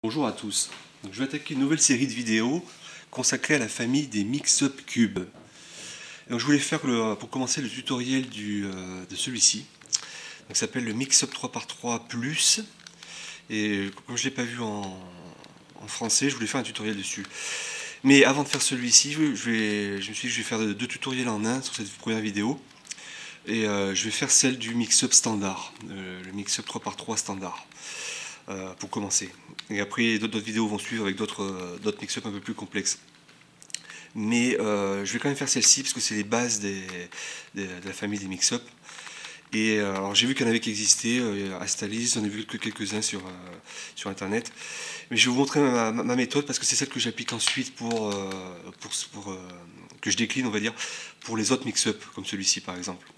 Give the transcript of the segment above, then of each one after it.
Bonjour à tous. Donc, je vais attaquer une nouvelle série de vidéos consacrée à la famille des mix-up cubes. Donc, je voulais faire pour commencer le tutoriel de celui-ci. Il s'appelle le mix-up 3x3 Plus. Et comme je ne l'ai pas vu en français, je voulais faire un tutoriel dessus. Mais avant de faire celui-ci, je me suis dit que je vais faire deux tutoriels en un sur cette première vidéo. Et je vais faire celle du mix-up standard, le mix-up 3x3 standard. Pour commencer. Et après, d'autres vidéos vont suivre avec d'autres mix-up un peu plus complexes. Mais je vais quand même faire celle-ci parce que c'est les bases de la famille des mix-up. Et alors j'ai vu qu'il y en avait qui existaient, Astalis, j'en ai vu quelques-uns sur internet. Mais je vais vous montrer ma méthode parce que c'est celle que j'applique ensuite que je décline, on va dire, pour les autres mix-up, comme celui-ci par exemple.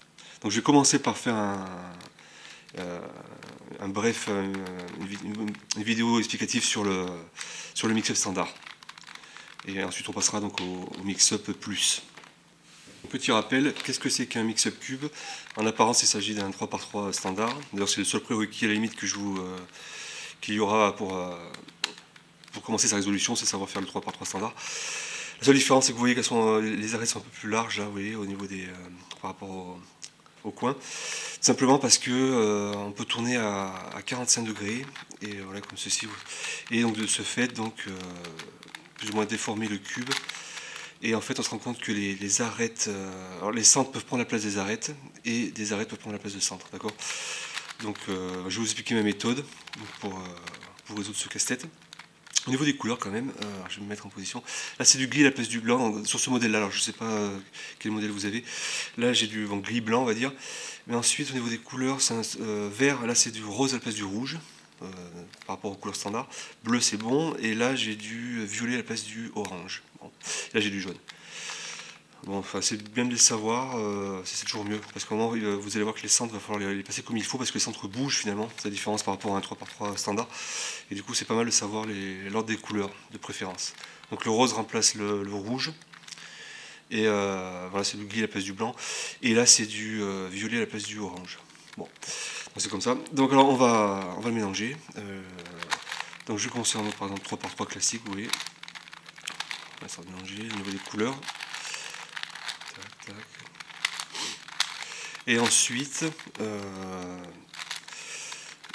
Donc je vais commencer par faire une vidéo explicative sur le mix-up standard. Et ensuite on passera donc au mix-up plus. Petit rappel, qu'est-ce que c'est qu'un mix-up cube? En apparence il s'agit d'un 3x3 standard. D'ailleurs c'est le seul prérequis à la limite qu'il y aura pour commencer sa résolution, c'est savoir faire le 3x3 standard. La seule différence c'est que vous voyez que les arêtes sont un peu plus larges là, vous voyez, au niveau par rapport au coin. Simplement parce que on peut tourner à 45 degrés et voilà comme ceci. Et donc de ce fait, donc plus ou moins déformer le cube. Et en fait, on se rend compte que les arêtes, alors les centres peuvent prendre la place des arêtes et des arêtes peuvent prendre la place de centre, d'accord. Donc je vais vous expliquer ma méthode pour résoudre ce casse-tête. Au niveau des couleurs quand même, je vais me mettre en position. Là c'est du gris à la place du blanc, donc, sur ce modèle là, alors je ne sais pas quel modèle vous avez. Là j'ai du gris blanc on va dire. Mais ensuite au niveau des couleurs, c'est vert, là c'est du rose à la place du rouge, par rapport aux couleurs standards. Bleu c'est bon, et là j'ai du violet à la place du orange. Bon. Là j'ai du jaune. Bon, enfin, c'est bien de le savoir, c'est toujours mieux, parce qu'au moment vous allez voir que les centres, il va falloir les passer comme il faut, parce que les centres bougent finalement, c'est la différence par rapport à un 3x3 standard, et du coup c'est pas mal de savoir l'ordre des couleurs de préférence. Donc le rose remplace le rouge, et voilà, c'est du gris à la place du blanc, et là c'est du violet à la place du orange. Bon, c'est comme ça. Donc alors on va le mélanger. Donc je vais commencer par exemple 3x3 classique, vous voyez. On va se mélanger au niveau des couleurs. Et ensuite,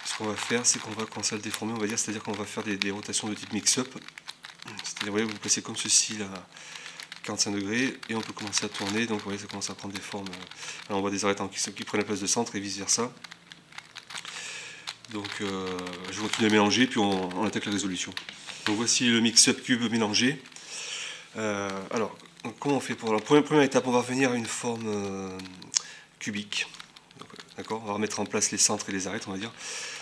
ce qu'on va faire, c'est qu'on va commencer à le déformer, on va dire, c'est-à-dire qu'on va faire des rotations de type mix-up. C'est-à-dire, vous voyez, vous placez comme ceci, là, 45 degrés, et on peut commencer à tourner, donc vous voyez, ça commence à prendre des formes. Là, on voit des arêtes qui prennent la place de centre et vice-versa. Donc, je vais continuer à mélanger, puis on attaque la résolution. Donc, voici le mix-up cube mélangé. Alors, comment on fait pour la première étape? On va revenir à une forme cubique. D'accord, on va remettre en place les centres et les arêtes, on va dire,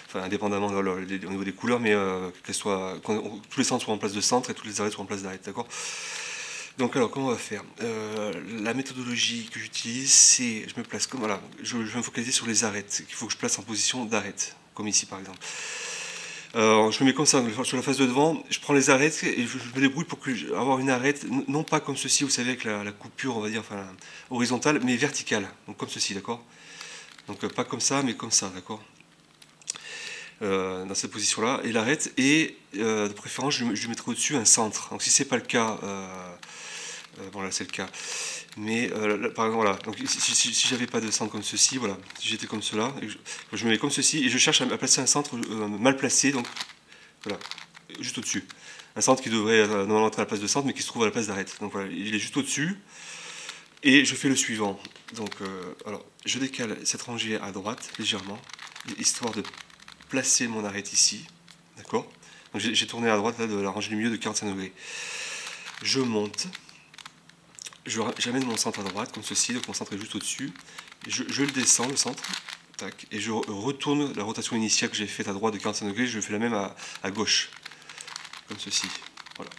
enfin indépendamment au niveau des couleurs, mais tous les centres soient en place de centre et toutes les arêtes soient en place d'arêtes, d'accord. Donc alors comment on va faire? La méthodologie que j'utilise, c'est je me place comme voilà, je vais me focaliser sur les arêtes qu'il faut que je place en position d'arête, comme ici par exemple. Je me mets comme ça sur la face de devant, je prends les arêtes et je me débrouille pour avoir une arête, non pas comme ceci, vous savez, avec la coupure, on va dire, enfin horizontale, mais verticale, donc comme ceci, d'accord. Donc pas comme ça, mais comme ça, d'accord, dans cette position-là, et l'arête, et de préférence, je mettrai au-dessus un centre. Donc si c'est pas le cas, bon là c'est le cas, mais là, par exemple, voilà, donc si j'avais pas de centre comme ceci, voilà, si j'étais comme cela, je me mets comme ceci, et je cherche à placer un centre mal placé, donc voilà, juste au-dessus. Un centre qui devrait normalement être à la place de centre, mais qui se trouve à la place d'arête. Donc voilà, il est juste au-dessus. Et je fais le suivant. Donc, alors, je décale cette rangée à droite légèrement, histoire de placer mon arête ici. D'accord. Donc j'ai tourné à droite là, de la rangée du milieu de 45 degrés. Je monte. J'amène mon centre à droite, comme ceci, donc mon centre est juste au-dessus. Je le descends, le centre. Tac, et je retourne la rotation initiale que j'ai faite à droite de 45 degrés, je fais la même à gauche. Comme ceci. Voilà.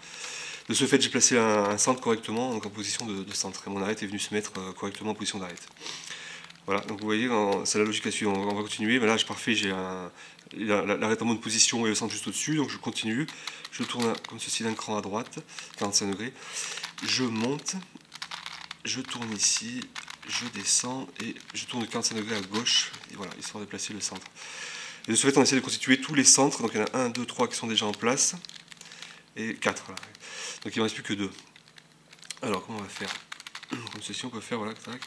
De ce fait, j'ai placé un centre correctement, donc en position de centre. Et mon arête est venue se mettre correctement en position d'arête. Voilà, donc vous voyez, c'est la logique à suivre. On va continuer. Mais là, parfait, j'ai l'arête en bonne position et le centre juste au-dessus. Donc je continue. Je tourne comme ceci d'un cran à droite, 45 degrés. Je monte. Je tourne ici. Je descends et je tourne de 45 degrés à gauche. Et voilà, histoire de placer le centre. Et de ce fait, on essaie de constituer tous les centres. Donc il y en a 1, 2, 3 qui sont déjà en place. Et 4. Voilà. Donc il ne me reste plus que 2. Alors comment on va faire? Comme ceci, on peut faire, voilà, tac,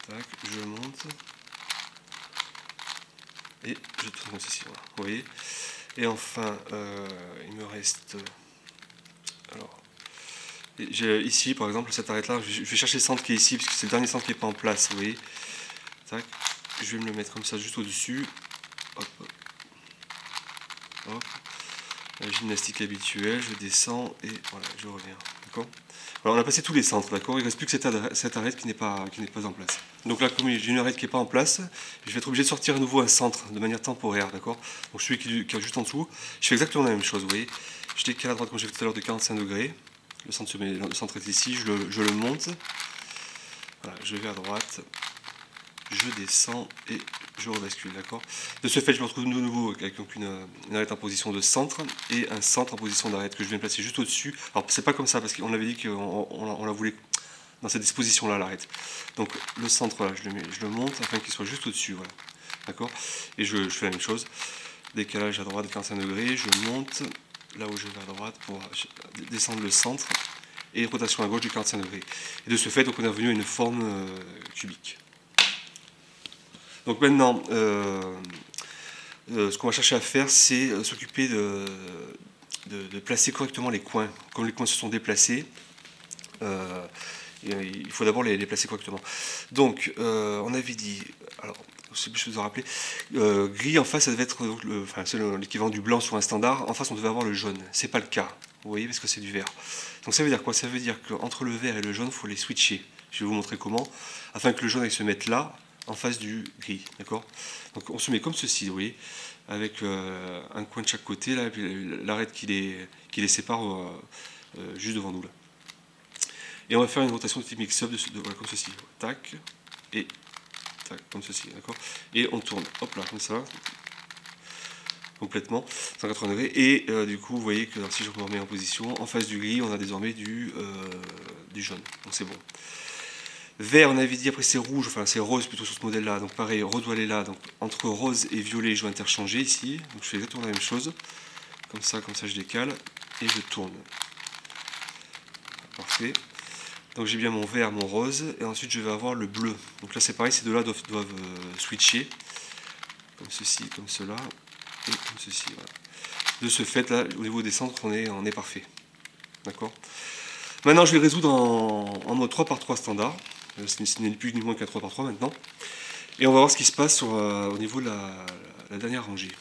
tac, je monte. Et je tourne comme ceci, voilà. Vous voyez? Et enfin, il me reste... Alors, ici, par exemple, cette arête là, je vais chercher le centre qui est ici, parce que c'est le dernier centre qui n'est pas en place, vous voyez. Tac, je vais me le mettre comme ça, juste au-dessus. Hop, hop. La gymnastique habituelle, je descends et voilà, je reviens. D'accord? Alors on a passé tous les centres, d'accord? Il ne reste plus que cette arête qui n'est pas en place. Donc là, comme j'ai une arête qui n'est pas en place, je vais être obligé de sortir à nouveau un centre de manière temporaire, d'accord? Donc celui qui est juste en dessous, je fais exactement la même chose, vous voyez. Je décale à droite comme j'ai fait tout à l'heure de 45 degrés. Le centre est ici, je le monte. Voilà, je vais à droite, je descends et je rebascule, d'accord? De ce fait, je me retrouve de nouveau avec donc une arête en position de centre et un centre en position d'arête que je viens de placer juste au-dessus. Alors, c'est pas comme ça, parce qu'on avait dit qu'on la voulait dans cette disposition-là, l'arête. Donc, le centre, là, je le monte afin qu'il soit juste au-dessus, voilà. D'accord? Et je fais la même chose. Décalage à droite de 45 degrés, je monte là où je vais à droite pour descendre le centre et rotation à gauche de 45 degrés. Et de ce fait, donc, on est revenu à une forme cubique. Donc maintenant, ce qu'on va chercher à faire, c'est s'occuper de placer correctement les coins. Comme les coins se sont déplacés, il faut d'abord les placer correctement. Donc, on avait dit, alors, je sais vous en rappeler, gris en face, ça devait être c'est l'équivalent du blanc sur un standard. En face, on devait avoir le jaune. C'est pas le cas, vous voyez, parce que c'est du vert. Donc ça veut dire quoi? Ça veut dire qu'entre le vert et le jaune, il faut les switcher. Je vais vous montrer comment, afin que le jaune aille se mette là, en face du gris, d'accord? Donc on se met comme ceci, vous voyez, avec un coin de chaque côté, là, et puis l'arête qui les sépare juste devant nous, là. Et on va faire une rotation de type mix-up, voilà, comme ceci, tac, et tac, comme ceci, d'accord? Et on tourne, hop là, comme ça, complètement, 180 degrés, et du coup, vous voyez que si je me remets en position, en face du gris, on a désormais du jaune, donc c'est bon. Vert, on avait dit, après c'est rouge, enfin c'est rose plutôt sur ce modèle-là, donc pareil, rose doit aller là, donc entre rose et violet, je vais interchanger ici, donc je fais exactement la même chose, comme ça je décale, et je tourne. Parfait. Donc j'ai bien mon vert, mon rose, et ensuite je vais avoir le bleu. Donc là c'est pareil, ces deux-là doivent switcher, comme ceci, comme cela, et comme ceci, voilà. De ce fait, là, au niveau des centres, on est parfait. D'accord? Maintenant, je vais résoudre en mode 3x3 standard. Ce n'est plus ni moins qu'un 3x3 maintenant. Et on va voir ce qui se passe au niveau de la dernière rangée.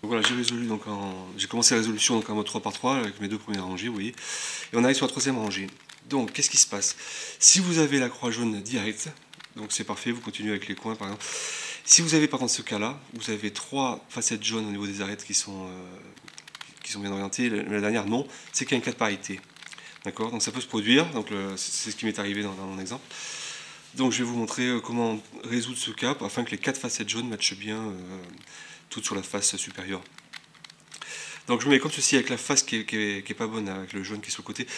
Donc voilà, j'ai commencé la résolution donc en mode 3x3 avec mes deux premières rangées, vous voyez. Et on arrive sur la troisième rangée. Donc, qu'est-ce qui se passe? Si vous avez la croix jaune directe, donc c'est parfait, vous continuez avec les coins par exemple. Si vous avez par contre ce cas-là, vous avez trois facettes jaunes au niveau des arêtes qui sont bien orientées, la dernière non, c'est qu'il y a un cas de parité. D'accord? Donc ça peut se produire, donc c'est ce qui m'est arrivé dans mon exemple. Donc je vais vous montrer comment résoudre ce cas afin que les quatre facettes jaunes matchent bien toutes sur la face supérieure. Donc je me mets comme ceci avec la face qui est pas bonne, avec le jaune qui est sur le côté,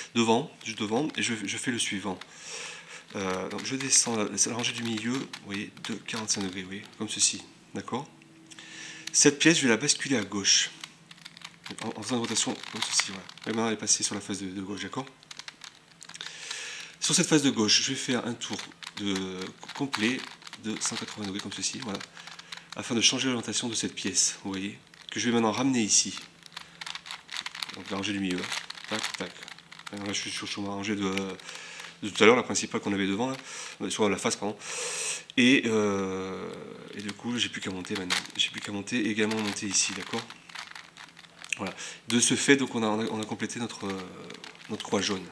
juste devant, et je fais le suivant. Donc je descends la rangée du milieu, vous voyez, de 45 degrés, vous voyez, comme ceci, d'accord? Cette pièce, je vais la basculer à gauche, en faisant une rotation comme ceci, voilà. Et maintenant elle est passée sur la face de gauche, d'accord? Sur cette face de gauche, je vais faire un tour complet de 180 degrés comme ceci, voilà, afin de changer l'orientation de cette pièce, vous voyez, que je vais maintenant ramener ici. Donc la rangée du milieu, tac, tac. Alors là je suis sur ma rangée de tout à l'heure, la principale qu'on avait devant, là, sur la face, pardon. Et du coup, j'ai plus qu'à monter maintenant. J'ai plus qu'à monter et également monter ici, d'accord? Voilà. De ce fait, donc on a complété notre croix jaune.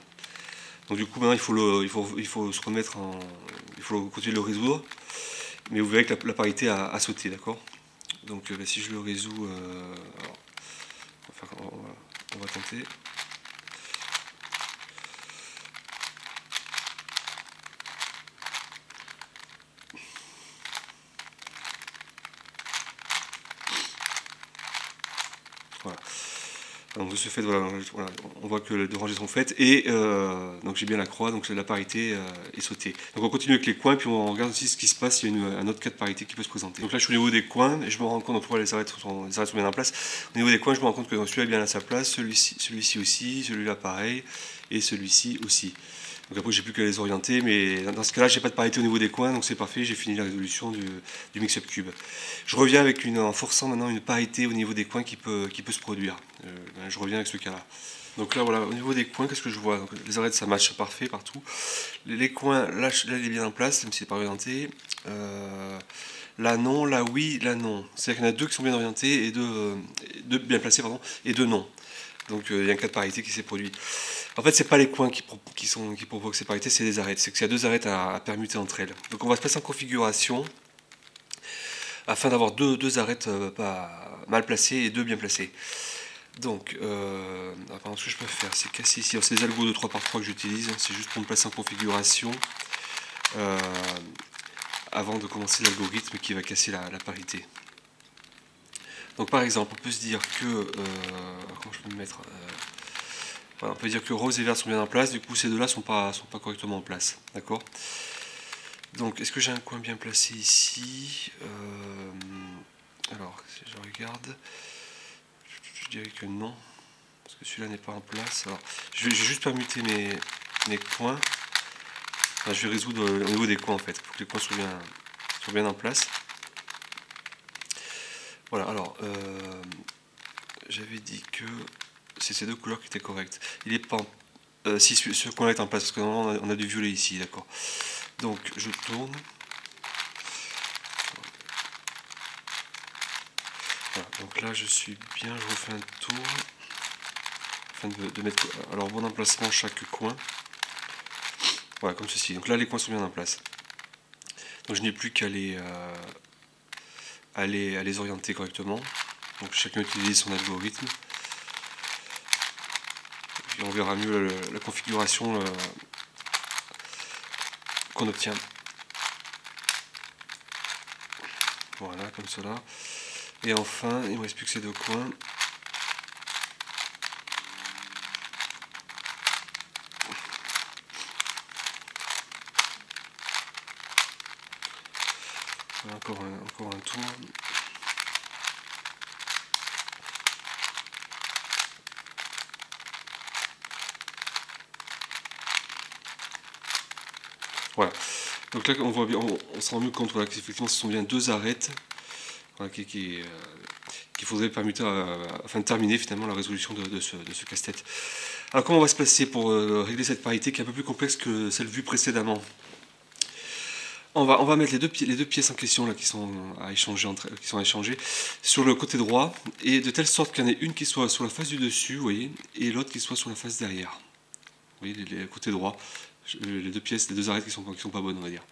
Donc du coup, maintenant il faut se remettre il faut continuer de le résoudre. Mais vous verrez que la parité a sauté, d'accord? Donc si je le résous, alors, on va tenter. Voilà. Donc de ce fait, voilà, on voit que les deux rangées sont faites et donc j'ai bien la croix, donc la parité est sautée. Donc on continue avec les coins, puis on regarde aussi ce qui se passe, il y a un autre cas de parité qui peut se présenter. Donc là je suis au niveau des coins et je me rends compte, donc les arêtes sont bien en place. Au niveau des coins, je me rends compte que celui-là est bien à sa place, celui-ci aussi, celui-là pareil, et celui-ci aussi. Donc après j'ai plus qu'à les orienter, mais dans ce cas-là j'ai pas de parité au niveau des coins, donc c'est parfait, j'ai fini la résolution du mix-up cube. Je reviens avec en forçant maintenant une parité au niveau des coins qui peut se produire. Je reviens avec ce cas-là. Donc là voilà, au niveau des coins, qu'est-ce que je vois? Donc, les arêtes ça match parfait partout. Les coins, là il est bien en place, même si c'est pas orienté. Là non, là oui, là non. C'est-à-dire qu'il y en a deux qui sont bien orientés et deux bien placés, pardon, et deux non. Donc il y a un cas de parité qui s'est produit. En fait, c'est pas les coins qui provoquent ces parités, c'est les arêtes. C'est qu'il y a deux arêtes à permuter entre elles. Donc on va se passer en configuration afin d'avoir deux arêtes mal placées et deux bien placées. Donc, ce que je peux faire, c'est casser ici. C'est des algos de 3x3 que j'utilise. C'est juste pour me placer en configuration avant de commencer l'algorithme qui va casser la parité. Donc par exemple, on peut se dire que... comment je peux me mettre voilà, on peut dire que rose et vert sont bien en place, du coup ces deux-là sont pas correctement en place. D'accord? Donc est-ce que j'ai un coin bien placé ici? Alors, si je regarde, je dirais que non, parce que celui-là n'est pas en place. Alors, je vais juste permuter mes coins. Enfin, je vais résoudre au niveau des coins en fait, pour que les coins soient bien en place. Voilà, alors, j'avais dit que c'est ces deux couleurs qui étaient correctes. Il est pas si ce coin-là est en place, parce que normalement on a du violet ici, d'accord. Donc je tourne. Voilà, donc là je suis bien, je refais un tour afin de mettre alors bon emplacement chaque coin. Voilà, comme ceci. Donc là les coins sont bien en place. Donc je n'ai plus qu'à les orienter correctement. Donc chacun utilise son algorithme. Et puis on verra mieux la configuration qu'on obtient. Voilà, comme cela. Et enfin, il ne me reste plus que ces deux coins. Voilà, encore un tour. Voilà. Donc là, on voit bien, on se rend mieux compte qu'effectivement, ce sont bien deux arêtes voilà, qu'il faudrait permuter afin de terminer finalement la résolution de ce casse-tête. Alors comment on va se placer pour régler cette parité qui est un peu plus complexe que celle vue précédemment? On va mettre les deux pièces en question là, qui sont à échanger sur le côté droit et de telle sorte qu'il y en ait une qui soit sur la face du dessus, vous voyez, et l'autre qui soit sur la face derrière. Vous voyez, les côtés droits, les deux pièces, les deux arêtes qui sont pas bonnes, on va dire.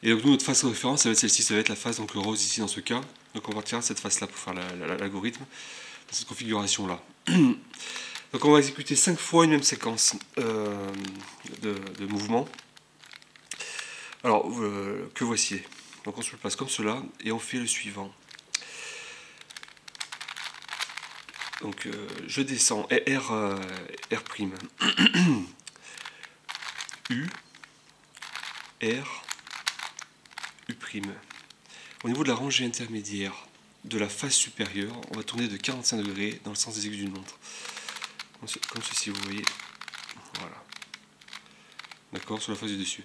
Et donc nous, notre face de référence, ça va être celle-ci, ça va être la face, donc le rose ici dans ce cas. Donc on va retirer cette face-là pour faire l'algorithme, dans cette configuration-là. Donc on va exécuter 5 fois une même séquence de mouvements. Alors, que voici. Donc on se place comme cela, et on fait le suivant. Donc je descends, R', U, R, U'. Au niveau de la rangée intermédiaire de la face supérieure, on va tourner de 45 degrés dans le sens des aiguilles d'une montre. Comme ceci, vous voyez. Voilà. D'accord, sur la face du dessus.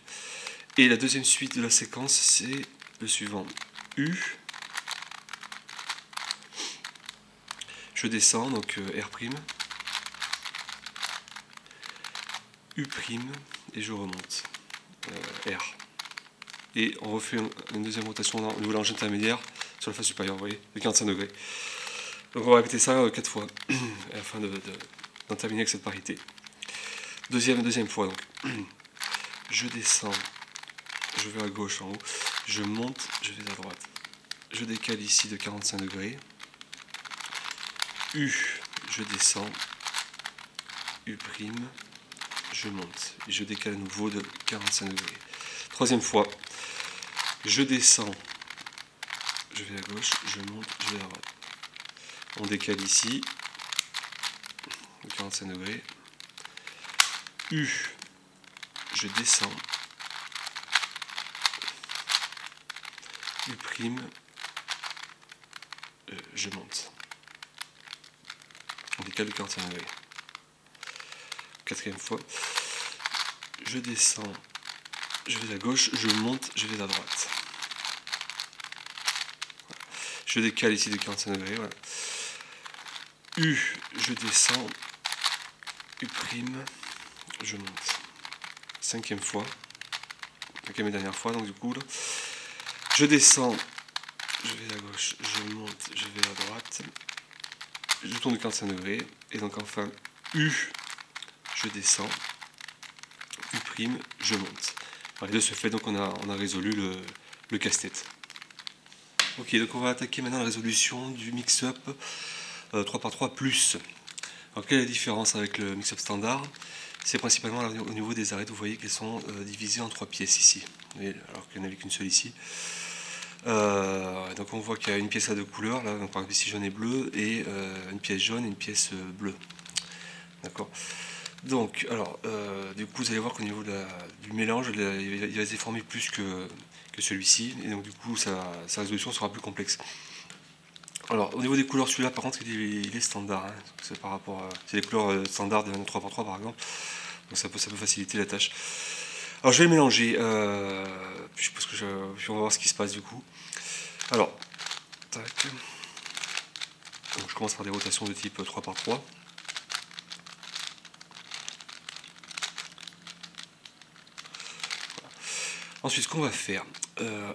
Et la deuxième suite de la séquence, c'est le suivant. U. Je descends, donc R'. U'. Et je remonte. R. Et on refait une deuxième rotation au niveau de la rangée intermédiaire sur la face supérieure, vous voyez, de 45 degrés. Donc on va répéter ça 4 fois, afin d'en terminer avec cette parité. Deuxième fois, donc. Je descends, je vais à gauche en haut, je monte, je vais à droite. Je décale ici de 45 degrés. U, je descends. U', je monte. Et je décale à nouveau de 45 degrés. Troisième fois, je descends, je vais à gauche, je monte, je vais à droite. On décale ici, de 45 degrés. U, je descends. U', je monte. On décale de 45 degrés. Quatrième fois. Je descends, je vais à gauche, je monte, je vais à droite. Je décale ici de 45 degrés. Voilà. U, je descends. U', je monte. Cinquième fois. Cinquième et dernière fois, donc du coup, là. Je descends, je vais à gauche, je monte, je vais à droite. Je tourne de 45 degrés. Et donc enfin, U, je descends. U', je monte. Voilà, de ce fait, donc on a résolu le casse-tête. Ok, donc on va attaquer maintenant la résolution du mix-up 3x3+. Alors quelle est la différence avec le mix-up standard? C'est principalement au niveau des arêtes, vous voyez qu'elles sont divisées en 3 pièces ici, alors qu'il n'y en avait qu'une seule ici. Donc on voit qu'il y a une pièce à 2 couleurs, là, donc par exemple ici jaune et bleu, et une pièce jaune et une pièce bleue. D'accord. Donc, alors, du coup, vous allez voir qu'au niveau du mélange, il va se déformer plus que celui-ci, et donc du coup, sa résolution sera plus complexe. Alors, au niveau des couleurs, celui-là, par contre, il est standard. Hein. C'est par rapport c'est les couleurs standards de 3x3, par exemple. Donc ça peut faciliter la tâche. Alors, je vais le mélanger. Je pense que on va voir ce qui se passe, du coup. Alors, tac. Donc, je commence par des rotations de type 3x3. Ensuite, ce qu'on va faire,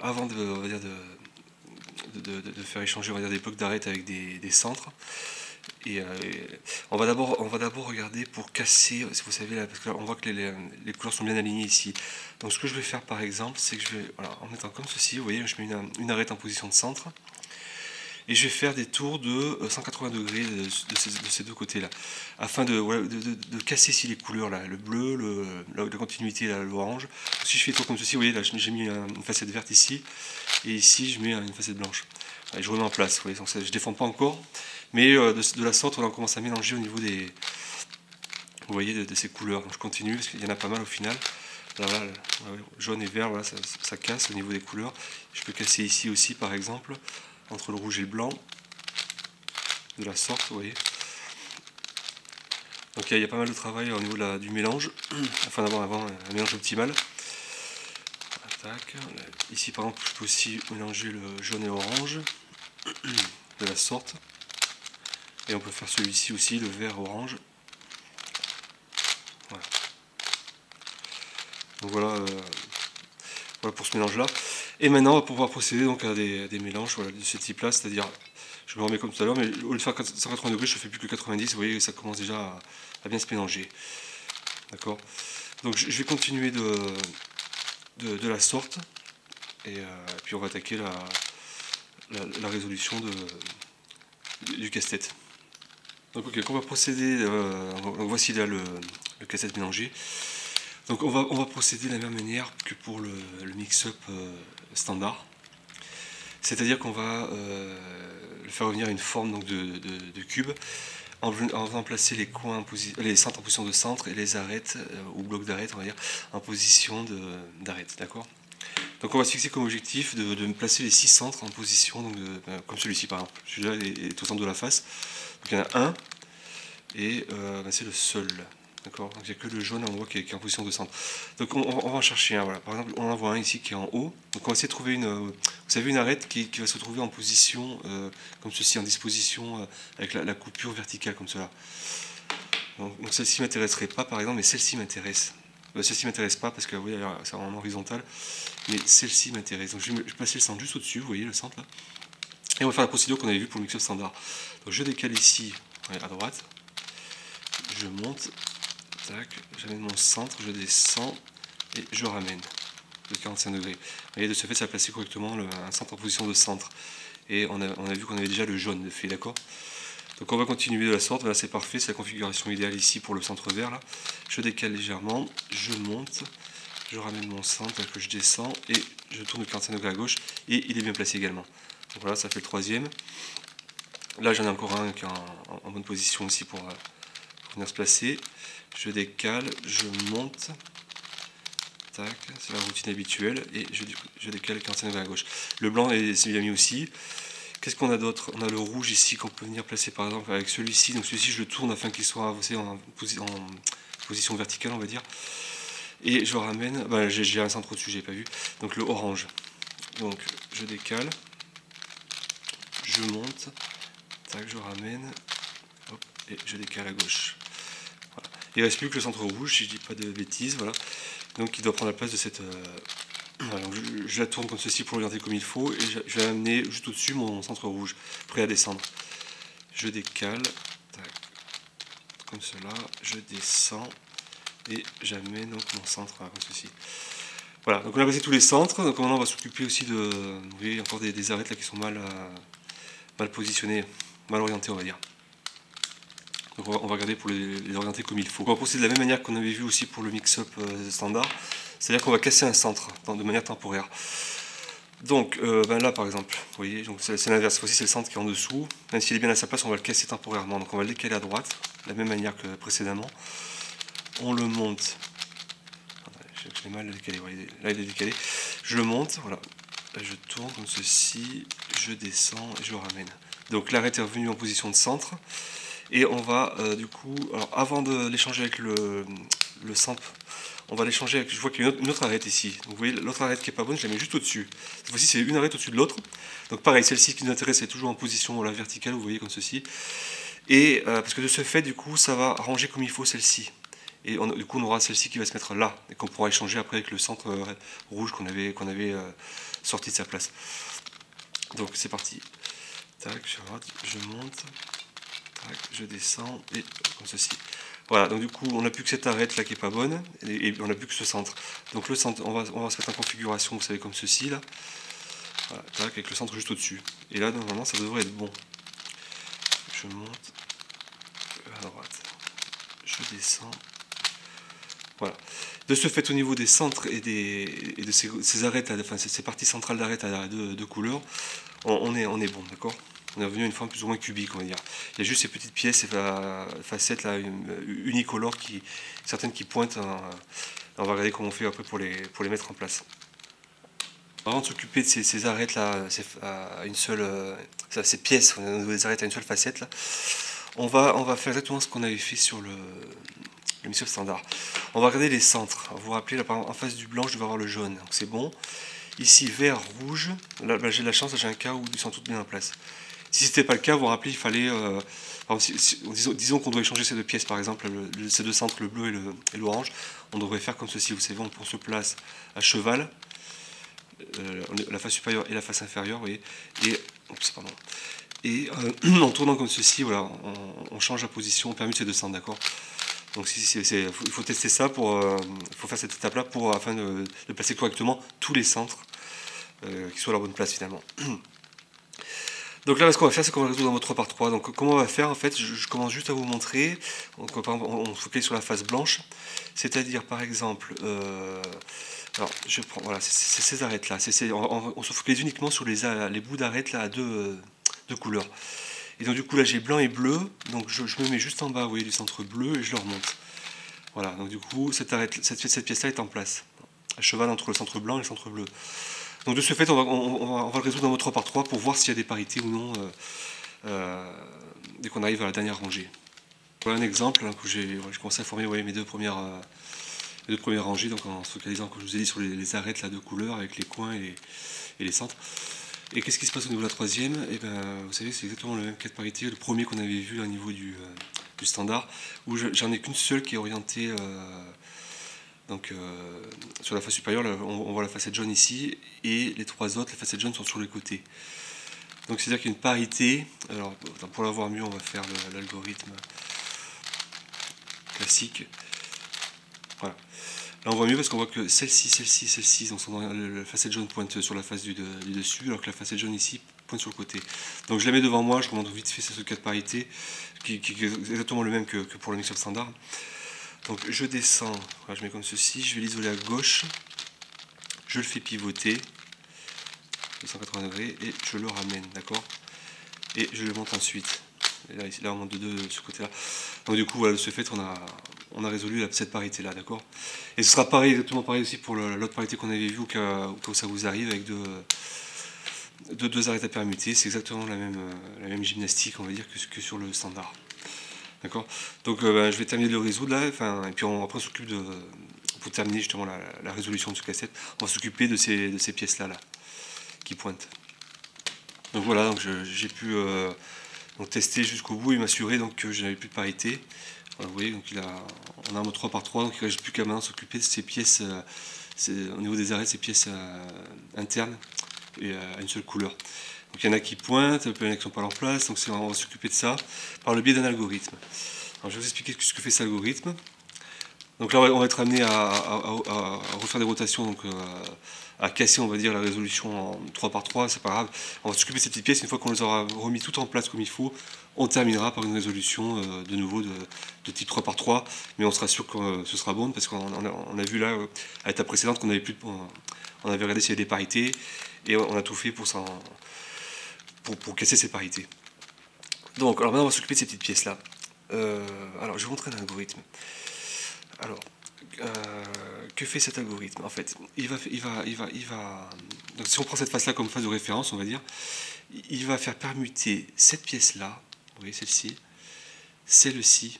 avant de faire échanger, on va dire, des blocs d'arêtes avec des centres, on va d'abord regarder pour casser, si vous savez, là, parce que là, on voit que les couleurs sont bien alignées ici. Donc ce que je vais faire par exemple, c'est que je vais, voilà, en mettant comme ceci, vous voyez, je mets une arête en position de centre, et je vais faire des tours de 180 degrés de ces deux côtés là, afin de casser ici les couleurs là, le bleu, la continuité là, l'orange. Si je fais des tours comme ceci, vous voyez là, j'ai mis une facette verte ici, et ici je mets une facette blanche. Et je remets en place, vous voyez, donc je ne déforme pas encore, mais de la sorte on commence à mélanger au niveau des, vous voyez, de ces couleurs. Donc je continue parce qu'il y en a pas mal au final. Là, jaune et vert, voilà, ça casse au niveau des couleurs. Je peux casser ici aussi par exemple, entre le rouge et le blanc, de la sorte, vous voyez. Donc il y a pas mal de travail au niveau du mélange, afin d'avoir un mélange optimal. Tac. Ici par exemple je peux aussi mélanger le jaune et orange, de la sorte. Et on peut faire celui-ci aussi, le vert orange. Voilà. Donc voilà, voilà pour ce mélange là. Et maintenant on va pouvoir procéder donc à des mélanges, voilà, de ce type là, c'est-à-dire je me remets comme tout à l'heure, mais au lieu de faire 180 degrés, je fais plus que 90, vous voyez, ça commence déjà à bien se mélanger. D'accord. Donc je vais continuer de la sorte, et puis on va attaquer la résolution du casse-tête. Donc ok, on va procéder, voici là le casse-tête mélangé. Donc on va procéder de la même manière que pour le mix-up standard. C'est-à-dire qu'on va le faire revenir à une forme donc, de cube en faisant placer les centres en position de centre et les arêtes, ou blocs d'arêtes, on va dire, en position d'arête, d'accord. Donc on va se fixer comme objectif de placer les 6 centres en position, donc comme celui-ci par exemple. Celui-là est au centre de la face. Donc il y en a un, et c'est le seul. D'accord. Donc il n'y a que le jaune en haut qui est en position de centre. Donc on va en chercher un. Voilà. Par exemple, on en voit un ici qui est en haut. Donc on va essayer de trouver vous savez, une arête qui va se trouver en position comme ceci, en disposition avec la coupure verticale comme cela. Donc celle-ci ne m'intéresserait pas par exemple, mais celle-ci m'intéresse. Celle-ci ne m'intéresse pas parce que oui, c'est en horizontal, mais celle-ci m'intéresse. Donc je vais placer le centre juste au-dessus, vous voyez le centre là. Et on va faire la procédure qu'on avait vue pour le mix-up standard. Donc je décale ici à droite, je monte, tac, j'amène mon centre, je descends et je ramène de 45 degrés. Vous voyez, de ce fait, ça a placé correctement un centre en position de centre. Et on a vu qu'on avait déjà le jaune de fait, d'accord. Donc on va continuer de la sorte, voilà, c'est parfait, c'est la configuration idéale ici pour le centre vert là. Je décale légèrement, je monte, je ramène mon centre, que je descends et je tourne de 45 degrés à gauche et il est bien placé également. Donc voilà, ça fait le troisième. Là j'en ai encore un qui est en bonne position aussi pour venir se placer, je décale, je monte, tac, c'est la routine habituelle, et je décale 45 degrés à gauche. Le blanc c'est bien mis aussi. Qu'est-ce qu'on a d'autre? On a le rouge ici qu'on peut venir placer par exemple avec celui-ci. Donc celui-ci je le tourne afin qu'il soit avancé en position verticale, on va dire. Et je ramène, ben, j'ai un centre au-dessus, j'ai pas vu. Donc le orange. Donc je décale, je monte, tac, je ramène, hop, et je décale à gauche. Voilà. Il ne reste plus que le centre rouge, si je dis pas de bêtises, voilà. Donc il doit prendre la place de cette... Voilà, donc je la tourne comme ceci pour l'orienter comme il faut, et je vais amener juste au-dessus mon centre rouge, prêt à descendre. Je décale, tac, comme cela, je descends, et j'amène donc mon centre voilà, comme ceci. Voilà, donc on a passé tous les centres, donc maintenant on va s'occuper aussi de... Vous voyez, encore des arêtes là qui sont mal positionnées, mal orientées on va dire. Donc on va regarder pour les orienter comme il faut. On va procéder de la même manière qu'on avait vu aussi pour le mix-up standard, c'est-à-dire qu'on va casser un centre de manière temporaire. Donc ben là par exemple, vous voyez, c'est l'inverse, cette fois-ci c'est le centre qui est en dessous, même s'il est bien à sa place on va le casser temporairement, donc on va le décaler à droite, de la même manière que précédemment, on le monte, j'ai mal décalé, là il est décalé, je le monte, voilà, là je tourne comme ceci, je descends et je le ramène. Donc l'arête est revenue en position de centre, et on va du coup, alors avant de l'échanger avec le centre, on va l'échanger avec, je vois qu'il y a une autre arête ici. Donc vous voyez, l'autre arête qui est pas bonne, je la mets juste au-dessus. Cette fois-ci, c'est une arête au-dessus de l'autre. Donc pareil, celle-ci qui nous intéresse, elle est toujours en position voilà, verticale, vous voyez, comme ceci. Et parce que de ce fait, du coup, ça va ranger comme il faut celle-ci. Et du coup, on aura celle-ci qui va se mettre là, et qu'on pourra échanger après avec le centre rouge qu'on avait sorti de sa place. Donc c'est parti. Tac, je monte, tac, je descends, et comme ceci. Voilà, donc du coup, on n'a plus que cette arête là qui est pas bonne, et on n'a plus que ce centre. Donc le centre, on va se mettre en configuration, vous savez, comme ceci là. Voilà, tac, avec le centre juste au-dessus. Et là, normalement, ça devrait être bon. Je monte à droite, je descends. Voilà. De ce fait, au niveau des centres et de ces arêtes, enfin ces parties centrales d'arêtes à deux couleurs, on est bon, d'accord? On est revenu à une forme plus ou moins cubique, on va dire. Il y a juste ces petites pièces, ces facettes là, unicolores, certaines qui pointent. On va regarder comment on fait après pour les mettre en place. Avant de s'occuper de ces arêtes là, ces pièces, des arêtes à une seule facette là, on va faire exactement ce qu'on avait fait sur le mix-up standard. On va regarder les centres. Vous vous rappelez, là, par exemple, en face du blanc, je devais avoir le jaune, donc c'est bon. Ici, vert, rouge. Là, j'ai de la chance, j'ai un cas où ils sont toutes bien en place. Si ce n'était pas le cas, vous vous rappelez, il fallait... disons qu'on doit échanger ces deux pièces, par exemple, ces deux centres, le bleu et l'orange. On devrait faire comme ceci, vous savez, on se place à cheval, la face supérieure et la face inférieure, vous voyez, et en tournant comme ceci, voilà, on change la position, on permute ces deux centres, d'accord? Donc il faut tester ça, il faut faire cette étape-là afin de placer correctement tous les centres qui soient à leur bonne place finalement. Donc là, ce qu'on va faire, c'est qu'on va résoudre en mode 3 par 3. Donc comment on va faire en fait, je commence juste à vous montrer. Donc, par exemple, on se focalise sur la face blanche, c'est-à-dire par exemple, alors je prends, voilà, c'est ces arêtes là. On se focalise uniquement sur les bouts d'arêtes là à deux couleurs. Et donc du coup là j'ai blanc et bleu, donc je me mets juste en bas, vous voyez, du centre bleu et je le remonte. Voilà, donc du coup cette pièce là est en place, à cheval entre le centre blanc et le centre bleu. Donc de ce fait on va le résoudre en mode 3 par 3 pour voir s'il y a des parités ou non dès qu'on arrive à la dernière rangée. Voilà un exemple hein, que j'ai commencé à former mes deux premières rangées, donc en se focalisant, comme je vous ai dit, sur les arêtes là, de couleurs avec les coins et les centres. Et qu'est-ce qui se passe au niveau de la troisième? Et ben, vous savez, c'est exactement le même cas de parité, le premier qu'on avait vu au niveau du standard, où j'en ai qu'une seule qui est orientée sur la face supérieure. Là, on voit la facette jaune ici, et les trois autres, les facettes jaunes sont sur les côtés. Donc c'est-à-dire qu'il y a une parité. Alors pour la voir mieux, on va faire l'algorithme classique. Voilà. Là on voit mieux parce qu'on voit que celle-ci, la facette jaune pointe sur la face du dessus, alors que la facette jaune ici pointe sur le côté. Donc je la mets devant moi, je remonte vite fait ce cas de parité, qui est exactement le même que pour le mix-up standard. Donc je descends, voilà, je mets comme ceci, je vais l'isoler à gauche, je le fais pivoter, 280 degrés, et je le ramène, d'accord? Et je le monte ensuite. Et là, ici, là on monte de 2 de ce côté-là. Donc du coup, voilà, de ce fait, on a résolu cette parité-là, d'accord. Et ce sera pareil, exactement pareil aussi pour l'autre parité qu'on avait vu, au cas où ça vous arrive, avec deux arêtes à permuter. C'est exactement la même gymnastique, on va dire, que sur le standard. D'accord. Donc je vais terminer de le résoudre là, et puis après on s'occupe de... Pour terminer justement la résolution de ce casse-tête, on va s'occuper de ces pièces-là qui pointent. Donc voilà, donc j'ai pu donc tester jusqu'au bout et m'assurer que je n'avais plus de parité. Voilà, vous voyez, donc on a un mode 3x3, donc il ne reste plus qu'à maintenant s'occuper de ces pièces, au niveau des arêtes, ces pièces internes et à une seule couleur. Donc il y en a qui pointent, il y en a qui ne sont pas à leur place, donc on va s'occuper de ça par le biais d'un algorithme. Alors je vais vous expliquer ce que fait cet algorithme. Donc là on va être amené à refaire des rotations, donc à casser on va dire la résolution en 3x3, c'est pas grave. On va s'occuper de ces petites pièces, une fois qu'on les aura remis tout en place comme il faut, on terminera par une résolution de nouveau de type 3x3, mais on sera sûr que ce sera bon parce qu'on a vu là à l'étape précédente qu'on avait plus on avait regardé s'il y avait des parités et on a tout fait pour casser ces parités. Donc alors maintenant on va s'occuper de ces petites pièces là. Alors je vais vous montrer un algorithme. Alors, que fait cet algorithme? En fait, il va. Donc, si on prend cette face-là comme phase de référence, on va dire, il va faire permuter cette pièce-là, vous voyez celle-ci, celle-ci,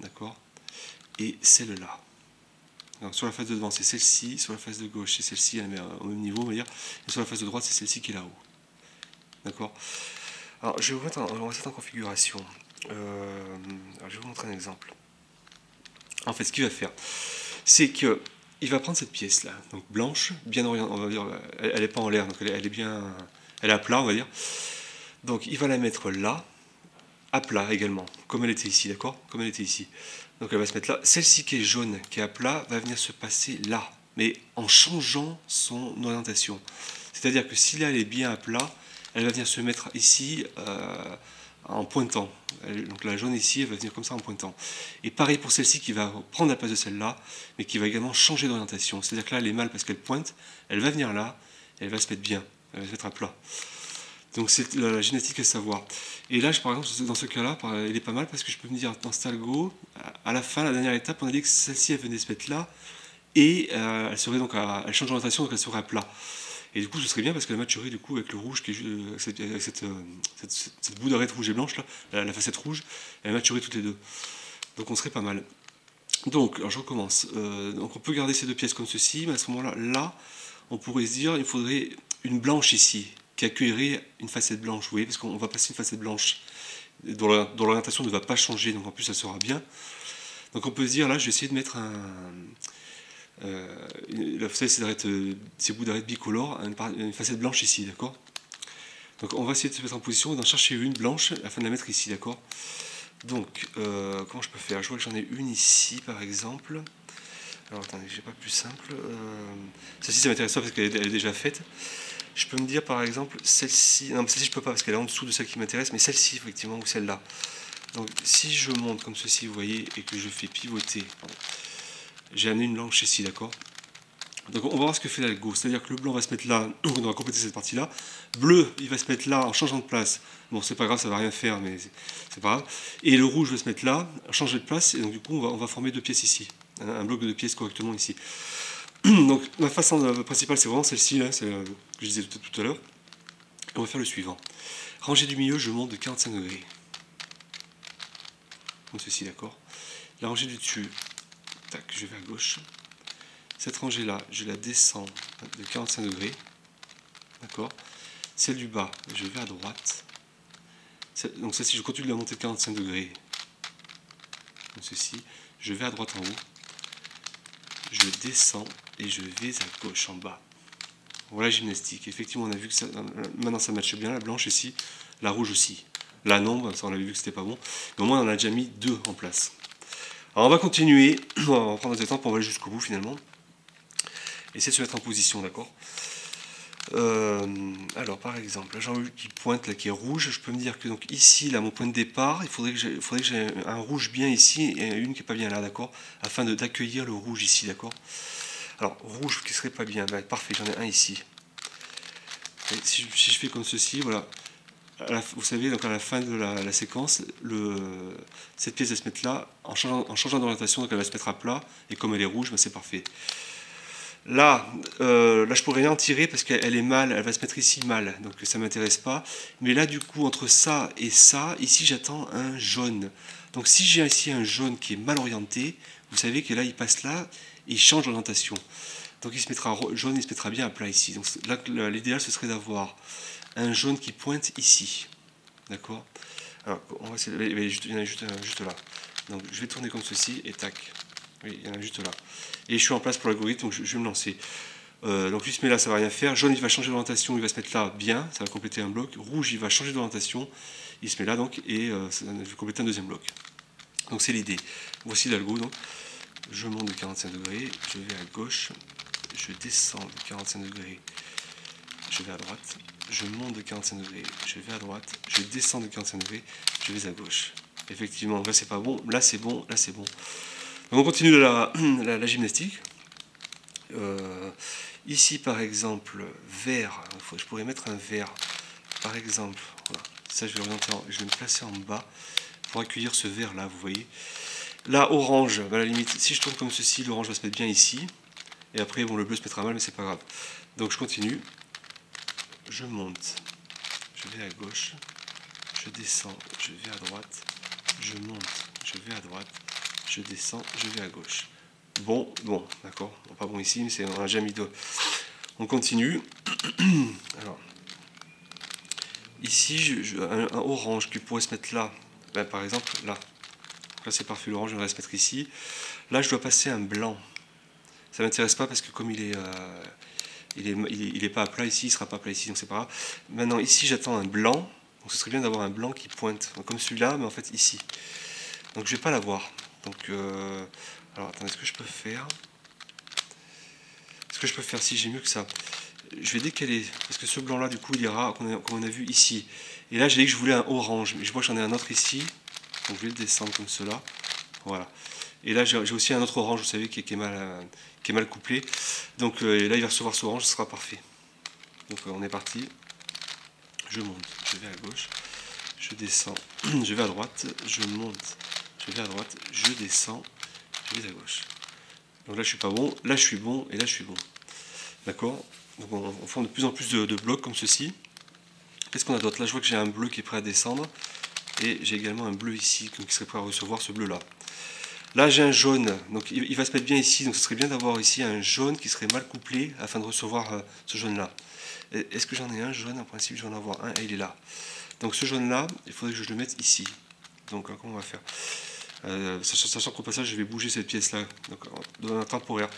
d'accord, et celle-là. Donc, sur la face de devant, c'est celle-ci, sur la face de gauche, c'est celle-ci, au même niveau, on va dire, et sur la face de droite, c'est celle-ci qui est là-haut. D'accord. Alors, je vais vous mettre en configuration. Alors, je vais vous montrer un exemple. En fait, ce qu'il va faire, c'est qu'il va prendre cette pièce-là, donc blanche, bien orientée, on va dire, elle n'est pas en l'air, donc elle est à plat, on va dire. Donc il va la mettre là, à plat également, comme elle était ici, d'accord? Comme elle était ici. Donc elle va se mettre là. Celle-ci qui est jaune, qui est à plat, va venir se passer là, mais en changeant son orientation. C'est-à-dire que si là elle est bien à plat, elle va venir se mettre ici en pointant. Donc la jaune ici, elle va venir comme ça en pointant. Et pareil pour celle-ci qui va prendre la place de celle-là, mais qui va également changer d'orientation. C'est-à-dire que là, elle est mal parce qu'elle pointe, elle va venir là, et elle va se mettre bien, elle va se mettre à plat. Donc c'est la gymnastique à savoir. Et là, par exemple, dans ce cas-là, elle est pas mal parce que je peux me dire, dans cet algo, à la fin, la dernière étape, on a dit que celle-ci, elle venait se mettre là, et elle serait donc elle change d'orientation, donc elle serait à plat. Et du coup, ce serait bien parce qu'elle matcherait du coup avec le rouge, avec cette bout d'arête rouge et blanche, là, la facette rouge, elle matcherait toutes les deux. Donc on serait pas mal. Donc, alors je recommence. Donc on peut garder ces deux pièces comme ceci, mais à ce moment-là, là, on pourrait se dire, il faudrait une blanche ici, qui accueillerait une facette blanche, vous voyez, parce qu'on va passer une facette blanche, dont l'orientation ne va pas changer, donc en plus ça sera bien. Donc on peut se dire, là, je vais essayer de mettre vous savez, ces bouts d'arête bicolores, une facette blanche ici, d'accord? Donc on va essayer de se mettre en position et d'en chercher une blanche afin de la mettre ici, d'accord? Donc, comment je peux faire? Je vois que j'en ai une ici, par exemple. Alors attendez, j'ai pas plus simple. Celle-ci, ça m'intéresse pas parce qu'elle est déjà faite. Je peux me dire, par exemple, celle-ci. Non, mais celle-ci, je peux pas parce qu'elle est en dessous de celle qui m'intéresse, mais celle-ci, effectivement, ou celle-là. Donc, si je monte comme ceci, vous voyez, et que je fais pivoter. J'ai amené une blanche ici, d'accord? Donc on va voir ce que fait l'algo, c'est-à-dire que le blanc va se mettre là, on va compléter cette partie-là. Bleu, il va se mettre là en changeant de place. Bon, c'est pas grave, ça va rien faire, mais c'est pas grave. Et le rouge va se mettre là, changer de place, et donc du coup on va former deux pièces ici. Un bloc de deux pièces correctement ici. Donc ma façon principale, c'est vraiment celle-ci, c'est que je disais tout à l'heure. On va faire le suivant. Rangée du milieu, je monte de 45 degrés. Comme ceci, d'accord? La rangée du dessus, tac, je vais à gauche. Cette rangée-là, je la descends de 45 degrés. D'accord? Celle du bas, je vais à droite. Donc celle-ci, je continue de la monter de 45 degrés. Comme ceci. Je vais à droite en haut. Je descends et je vais à gauche en bas. Voilà la gymnastique. Effectivement, on a vu que ça, maintenant ça matche bien. La blanche ici, la rouge aussi. La non, ça on avait vu que c'était pas bon. Mais au moins on en a déjà mis deux en place. Alors on va continuer. On va prendre notre temps pour aller jusqu'au bout finalement. Essayez de se mettre en position, d'accord? Alors par exemple, là j'en ai une qui pointe, là qui est rouge. Je peux me dire que donc ici, là mon point de départ, il faudrait que j'ai un rouge bien ici et une qui est pas bien là, d'accord? Afin d'accueillir le rouge ici, d'accord? Alors rouge qui serait pas bien, bah, parfait, j'en ai un ici. Et si je fais comme ceci, voilà, vous savez, donc à la fin de la séquence, cette pièce va se mettre là, en changeant d'orientation, donc elle va se mettre à plat, et comme elle est rouge, ben c'est parfait. Là, je pourrais rien en tirer parce qu'elle est mal, elle va se mettre ici mal, donc ça ne m'intéresse pas. Mais là, du coup, entre ça et ça, ici j'attends un jaune. Donc si j'ai ici un jaune qui est mal orienté, vous savez que là, il passe là, et il change d'orientation. Donc il se mettra jaune, il se mettra bien à plat ici. Donc là, l'idéal, ce serait d'avoir un jaune qui pointe ici. D'accord? Alors, il y en a juste là. Donc je vais tourner comme ceci, et tac. Oui, il y en a juste là. Et je suis en place pour l'algorithme, donc je vais me lancer. Donc lui se met là, ça va rien faire. Jaune, il va changer d'orientation, il va se mettre là, bien, ça va compléter un bloc. Rouge, il va changer d'orientation, il se met là, donc, et ça va compléter un deuxième bloc. Donc c'est l'idée. Voici l'algo, donc. Je monte de 45 degrés, je vais à gauche, je descends de 45 degrés, je vais à droite, je monte de 45 degrés, je vais à droite, je descends de 45 degrés, je vais à gauche. Effectivement, là c'est pas bon, là c'est bon, là c'est bon. Donc on continue la gymnastique. Ici par exemple, vert, je pourrais mettre un vert, par exemple, voilà. Ça je vais je vais me placer en bas pour accueillir ce vert là, vous voyez. Là, orange, à la limite, si je tourne comme ceci, l'orange va se mettre bien ici, et après bon, le bleu se mettra mal, mais c'est pas grave. Donc je continue, je monte, je vais à gauche, je descends, je vais à droite, je monte, je vais à droite, je descends, je vais à gauche. Bon, d'accord, pas bon ici, mais on n'a jamais mis de... On continue. Alors, ici, un orange qui pourrait se mettre là, ben, par exemple, là. Là, c'est parfait, l'orange, je vais se mettre ici. Là, je dois passer un blanc. Ça ne m'intéresse pas parce que comme il est pas à plat ici, il ne sera pas à plat ici, donc c'est pas grave. Maintenant, ici, j'attends un blanc. Donc, ce serait bien d'avoir un blanc qui pointe, donc, comme celui-là, mais en fait ici. Donc, je ne vais pas l'avoir. Donc, alors, attendez, ce que je peux faire si j'ai mieux que ça, je vais décaler, parce que ce blanc-là, du coup, il ira, comme on a vu, ici. Et là, j'ai dit que je voulais un orange, mais je vois que j'en ai un autre ici. Donc, je vais le descendre comme cela. Voilà. Et là, j'ai aussi un autre orange, vous savez, qui est mal couplé. Donc là, il va recevoir ce orange, ce sera parfait. Donc on est parti. Je monte, je vais à gauche, je descends, je vais à droite, je monte, je vais à droite, je descends, je vais à gauche. Donc là, je suis pas bon, là, je suis bon, et là, je suis bon. D'accord? Donc on forme de plus en plus de blocs comme ceci. Qu'est-ce qu'on a d'autre? Là, je vois que j'ai un bleu qui est prêt à descendre, et j'ai également un bleu ici, qui serait prêt à recevoir ce bleu-là. Là, j'ai un jaune, donc il va se mettre bien ici, donc ce serait bien d'avoir ici un jaune qui serait mal couplé afin de recevoir ce jaune-là. Est-ce que j'en ai un jaune? En principe, je vais en avoir un et il est là. Donc ce jaune-là, il faudrait que je le mette ici. Donc comment on va faire? Sachant qu'au passage, je vais bouger cette pièce-là, de manière temporaire.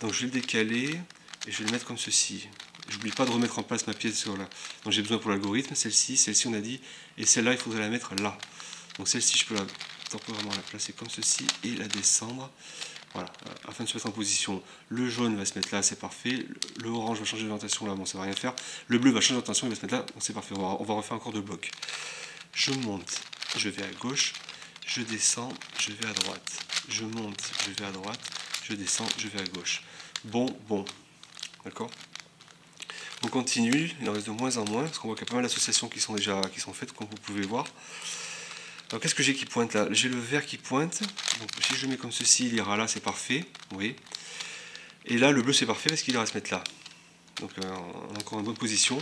Donc je vais le décaler et je vais le mettre comme ceci. J'oublie pas de remettre en place ma pièce là. Donc j'ai besoin pour l'algorithme, celle-ci on a dit, et celle-là, il faudrait la mettre là. Donc celle-ci, je peux temporairement la placer comme ceci et la descendre, voilà, afin de se mettre en position. Le jaune va se mettre là, c'est parfait. Le orange va changer d'orientation là, bon, ça va rien faire. Le bleu va changer d'orientation, il va se mettre là, bon, c'est parfait. On va refaire encore deux blocs. Je monte, je vais à gauche, je descends, je vais à droite. Je monte, je vais à droite, je descends, je vais à gauche. Bon, d'accord. On continue, il en reste de moins en moins, parce qu'on voit qu'il y a pas mal d'associations qui sont faites, comme vous pouvez voir. Alors qu'est-ce que j'ai qui pointe là? J'ai le vert qui pointe, donc si je le mets comme ceci, il ira là, c'est parfait, vous voyez. Et là, le bleu c'est parfait parce qu'il ira se mettre là. Donc on a encore une bonne position.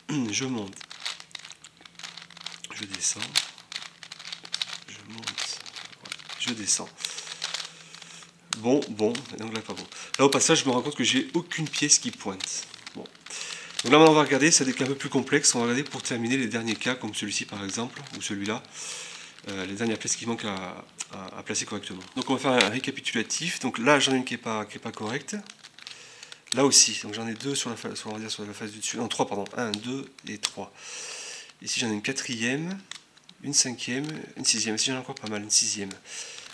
Je monte, je descends, je monte, je descends. Bon, donc là pas bon. Là au passage, je me rends compte que j'ai aucune pièce qui pointe. Bon. Donc là maintenant on va regarder, ça devient un peu plus complexe, on va regarder pour terminer les derniers cas, comme celui-ci par exemple, ou celui-là. Les dernières pièces qui manquent à placer correctement. Donc on va faire un récapitulatif. Donc là j'en ai une qui est pas correcte. Là aussi, donc j'en ai deux sur la face du dessus. Non, trois, pardon. 1, 2 et 3. Ici j'en ai une quatrième, une cinquième, une sixième. Ici j'en ai encore pas mal, une sixième,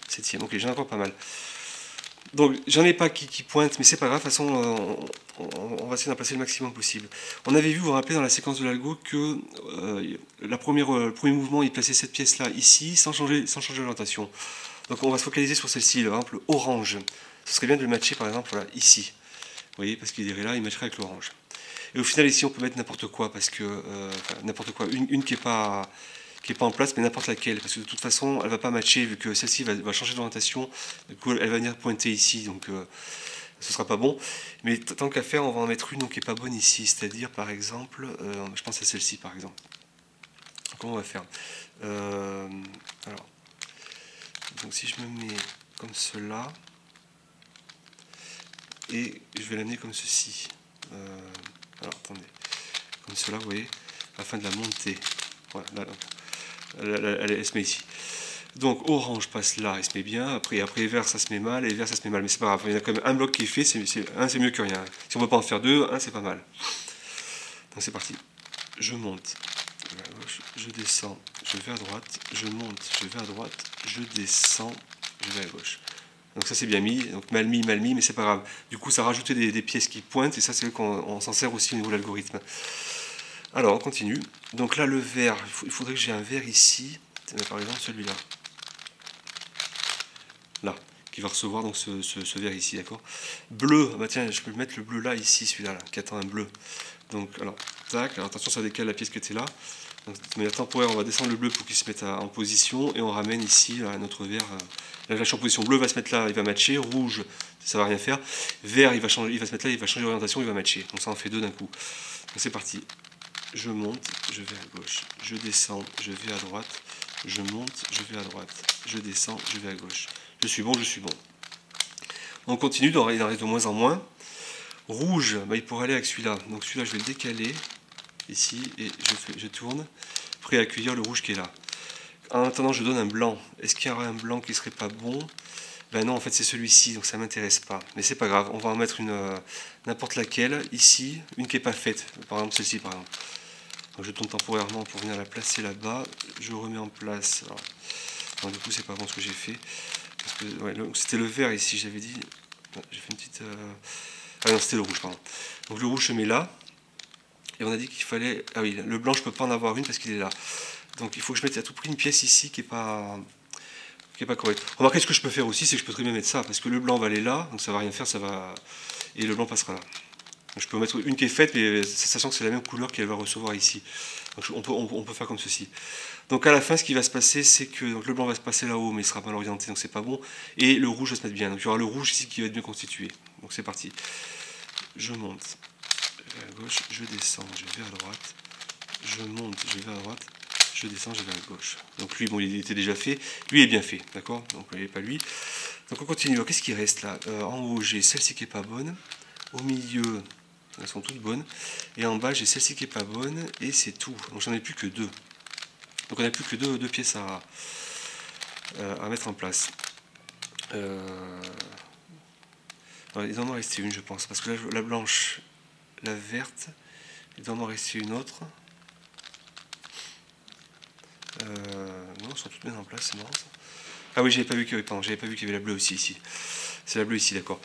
septième. Ok, j'en ai encore pas mal. Donc j'en ai pas qui pointent, mais c'est pas grave, de toute façon on va essayer d'en placer le maximum possible. On avait vu, vous vous rappelez dans la séquence de l'algo, que le premier mouvement il plaçait cette pièce là ici sans changer d'orientation. Donc on va se focaliser sur celle-ci, par exemple orange. Ce serait bien de le matcher par exemple voilà, ici. Vous voyez, parce qu'il irait là, il matcherait avec l'orange. Et au final ici on peut mettre n'importe quoi, parce que n'importe quoi, une qui est pas en place, mais n'importe laquelle, parce que de toute façon elle va pas matcher, vu que celle-ci va changer d'orientation, du coup elle va venir pointer ici, donc ce sera pas bon. Mais tant qu'à faire, on va en mettre une donc, qui est pas bonne ici, c'est-à-dire par exemple, je pense à celle-ci par exemple. Comment on va faire alors, donc si je me mets comme cela, et je vais l'amener comme ceci. Alors attendez, comme cela, vous voyez, afin de la monter. Voilà, elle se met ici. Donc orange passe là, il se met bien. Après vert, ça se met mal, et vert, ça se met mal. Mais c'est pas grave, il y a quand même un bloc qui est fait. Un, c'est mieux que rien. Si on ne peut pas en faire deux, un, c'est pas mal. Donc c'est parti. Je monte, je vais à gauche, je descends, je vais à droite, je monte, je vais à droite, je descends, je vais à gauche. Donc ça c'est bien mis, donc mal mis, mais c'est pas grave. Du coup ça a rajouté des pièces qui pointent, et ça c'est qu'on s'en sert aussi au niveau de l'algorithme. Alors on continue. Donc là le vert, il faudrait que j'ai un vert ici, par exemple celui-là. Là, qui va recevoir donc ce vert ici, d'accord. Bleu, bah tiens, je peux mettre le bleu là, ici, celui-là, qui attend un bleu. Donc, alors, tac, alors attention, ça décale la pièce qui était là. Donc, de manière temporaire, on va descendre le bleu pour qu'il se mette en position, et on ramène ici notre vert. La vache en position, bleu va se mettre là, il va matcher, rouge, ça va rien faire. Vert, il va se mettre là, il va changer d'orientation, il va matcher. Donc ça en fait deux d'un coup. Donc c'est parti. Je monte, je vais à gauche, je descends, je vais à droite, je monte, je vais à droite, je descends, je vais à gauche. Je suis bon, je suis bon. On continue, il en reste de moins en moins. Rouge, bah, il pourrait aller avec celui-là. Donc celui-là, je vais le décaler ici et je tourne, prêt à accueillir le rouge qui est là. En attendant, je donne un blanc. Est-ce qu'il y aurait un blanc qui serait pas bon? Ben non, en fait c'est celui-ci, donc ça m'intéresse pas. Mais c'est pas grave, on va en mettre une n'importe laquelle ici, une qui est pas faite. Par exemple celle-ci par exemple. Donc je tourne temporairement pour venir la placer là-bas. Je remets en place. Alors, du coup c'est pas bon ce que j'ai fait. Ouais, c'était le vert ici, j'avais dit. J'ai fait une petite. Ah non, c'était le rouge, pardon. Donc le rouge se met là. Et on a dit qu'il fallait. Ah oui, le blanc, je peux pas en avoir une parce qu'il est là. Donc il faut que je mette à tout prix une pièce ici qui est pas correcte. Remarquez, ce que je peux faire aussi, c'est que je peux très bien mettre ça, parce que le blanc va aller là, donc ça va rien faire, ça va. Et le blanc passera là. Donc je peux mettre une qui est faite, mais sachant que c'est la même couleur qu'elle va recevoir ici. Donc on peut faire comme ceci. Donc à la fin, ce qui va se passer, c'est que donc le blanc va se passer là-haut, mais il sera mal orienté, donc c'est pas bon. Et le rouge va se mettre bien. Donc il y aura le rouge ici qui va être bien constitué. Donc c'est parti. Je monte, je vais à gauche, je descends, je vais à droite, je monte, je vais à droite, je descends, je vais à gauche. Donc lui, bon, il était déjà fait. Lui est bien fait, d'accord. Donc il n'est pas lui. Donc on continue. Qu'est-ce qui reste là? En haut, j'ai celle-ci qui est pas bonne. Au milieu, elles sont toutes bonnes. Et en bas, j'ai celle-ci qui est pas bonne. Et c'est tout. Donc j'en ai plus que deux. Donc on n'a plus que deux pièces à mettre en place. Il doit m'en rester une, je pense. Parce que là, la blanche, la verte, il doit m'en rester une autre. Non, elles sont toutes bien en place, c'est marrant ça. Ah oui, j'avais pas vu qu'il y avait la bleue aussi ici. C'est la bleue ici, d'accord.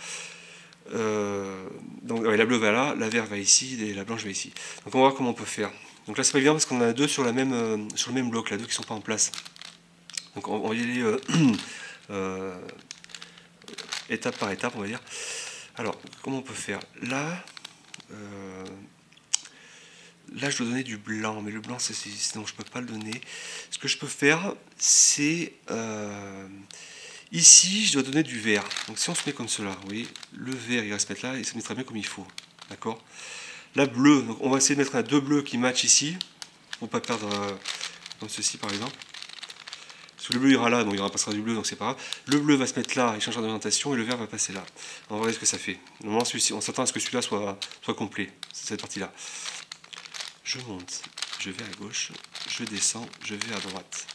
Donc ouais, la bleue va là, la verte va ici, et la blanche va ici. Donc on va voir comment on peut faire. Donc là c'est pas évident parce qu'on en a deux sur le même bloc, là, deux qui sont pas en place. Donc on va y aller étape par étape, on va dire. Alors, comment on peut faire? Là, je dois donner du blanc, mais le blanc, sinon je peux pas le donner. Ce que je peux faire, c'est ici, je dois donner du vert. Donc si on se met comme cela, vous voyez, le vert, il va se mettre là et ça mettra bien comme il faut. D'accord? La bleue, donc on va essayer de mettre un deux bleus qui matchent ici, pour pas perdre comme ceci par exemple. Parce que le bleu ira là, donc il passera du bleu, donc c'est pas grave. Le bleu va se mettre là, il changera d'orientation, et le vert va passer là. On va voir ce que ça fait. Normalement, on s'attend à ce que celui-là soit complet, cette partie-là. Je monte, je vais à gauche, je descends, je vais à droite.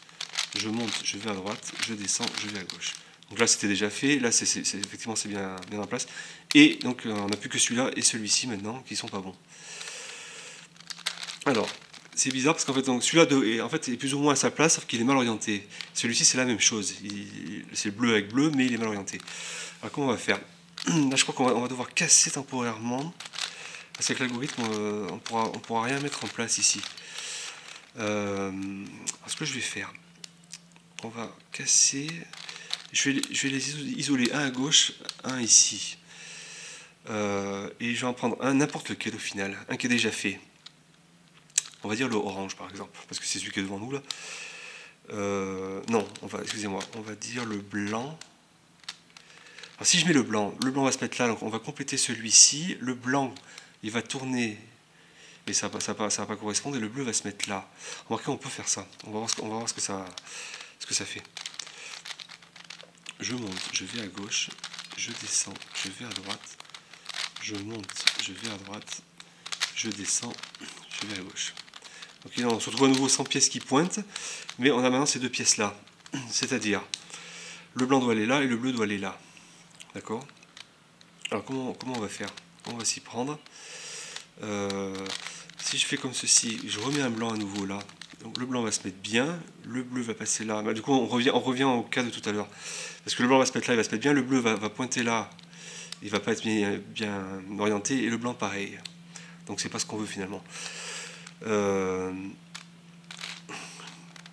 Je monte, je vais à droite, je descends, je vais à gauche. Donc là c'était déjà fait, là effectivement c'est bien en place. Et donc on n'a plus que celui-là et celui-ci maintenant qui sont pas bons. Alors, c'est bizarre parce qu'en fait celui-là est plus ou moins à sa place sauf qu'il est mal orienté. Celui-ci c'est la même chose, c'est bleu avec bleu mais il est mal orienté. Alors comment on va faire? Là je crois qu'on va devoir casser temporairement. Parce qu'avec l'algorithme, on pourra rien mettre en place ici. Ce que je vais faire, on va casser. Je vais les isoler un à gauche, un ici. Et je vais en prendre un, n'importe lequel au final, un qui est déjà fait. On va dire le orange par exemple, parce que c'est celui qui est devant nous là. Non, excusez-moi, on va dire le blanc. Alors si je mets le blanc va se mettre là, donc on va compléter celui-ci. Le blanc, il va tourner, mais ça va pas correspondre, et le bleu va se mettre là. Remarquez, on peut faire ça. On va voir ce que ça fait. Je monte, je vais à gauche, je descends, je vais à droite, je monte, je vais à droite, je descends, je vais à gauche. Donc là, on se retrouve à nouveau sans pièces qui pointent, mais on a maintenant ces deux pièces là. C'est-à-dire, le blanc doit aller là et le bleu doit aller là. D'accord? Alors comment on va faire? On va s'y prendre. Si je fais comme ceci, je remets un blanc à nouveau là. Donc le blanc va se mettre bien, le bleu va passer là. Bah, du coup, on revient au cas de tout à l'heure. Parce que le blanc va se mettre là, il va se mettre bien, le bleu va pointer là, il va pas être bien orienté, et le blanc pareil. Donc c'est pas ce qu'on veut finalement.